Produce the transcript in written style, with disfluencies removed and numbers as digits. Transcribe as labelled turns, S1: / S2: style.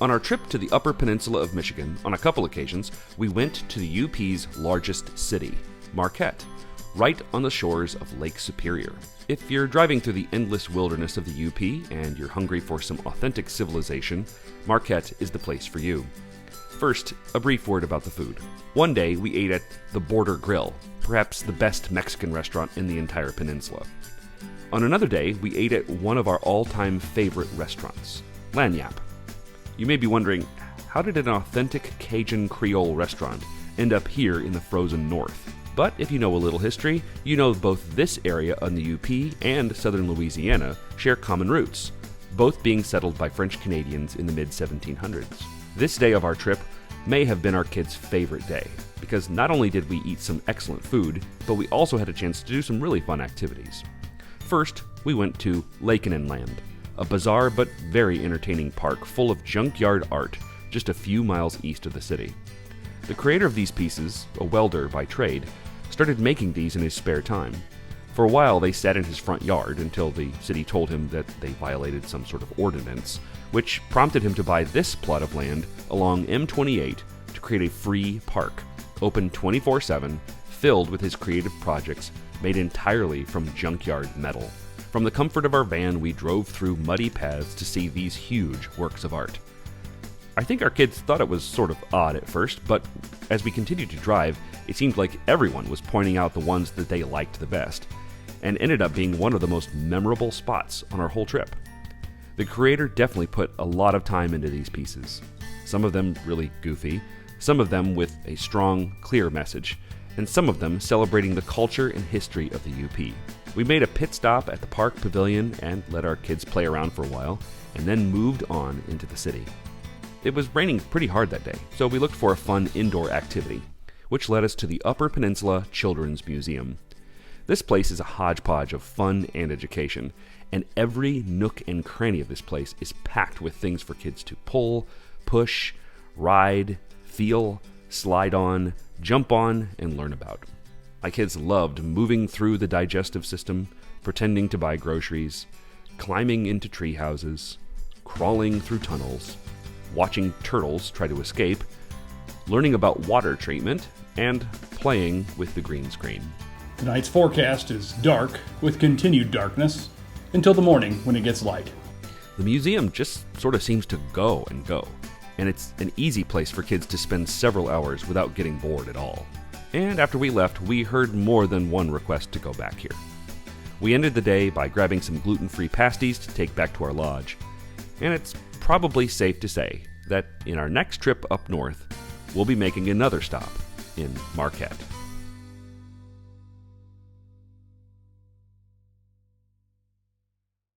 S1: On our trip to the Upper Peninsula of Michigan, on a couple occasions, we went to the UP's largest city, Marquette, right on the shores of Lake Superior. If you're driving through the endless wilderness of the UP and you're hungry for some authentic civilization, Marquette is the place for you. First, a brief word about the food. One day, we ate at the Border Grill, perhaps the best Mexican restaurant in the entire peninsula. On another day, we ate at one of our all-time favorite restaurants, Lagniappe. You may be wondering, how did an authentic Cajun Creole restaurant end up here in the frozen north? But if you know a little history, you know both this area on the UP and southern Louisiana share common roots, both being settled by French Canadians in the mid-1700s. This day of our trip may have been our kids' favorite day, because not only did we eat some excellent food, but we also had a chance to do some really fun activities. First, we went to Lakenenland, a bizarre but very entertaining park full of junkyard art just a few miles east of the city. The creator of these pieces, a welder by trade, started making these in his spare time. For a while, they sat in his front yard until the city told him that they violated some sort of ordinance, which prompted him to buy this plot of land along M28 to create a free park, open 24/7, filled with his creative projects made entirely from junkyard metal. From the comfort of our van, we drove through muddy paths to see these huge works of art. I think our kids thought it was sort of odd at first, but as we continued to drive, it seemed like everyone was pointing out the ones that they liked the best, and ended up being one of the most memorable spots on our whole trip. The creator definitely put a lot of time into these pieces, some of them really goofy, some of them with a strong, clear message, and some of them celebrating the culture and history of the UP. We made a pit stop at the park pavilion and let our kids play around for a while, and then moved on into the city. It was raining pretty hard that day, so we looked for a fun indoor activity, which led us to the Upper Peninsula Children's Museum. This place is a hodgepodge of fun and education, and every nook and cranny of this place is packed with things for kids to pull, push, ride, feel, slide on, jump on, and learn about. My kids loved moving through the digestive system, pretending to buy groceries, climbing into tree houses, crawling through tunnels, watching turtles try to escape, learning about water treatment, and playing with the green screen.
S2: Tonight's forecast is dark, with continued darkness, until the morning when it gets light.
S1: The museum just sort of seems to go and go, and it's an easy place for kids to spend several hours without getting bored at all. And after we left, we heard more than one request to go back here. We ended the day by grabbing some gluten-free pasties to take back to our lodge, and it's probably safe to say that in our next trip up north, we'll be making another stop in Marquette.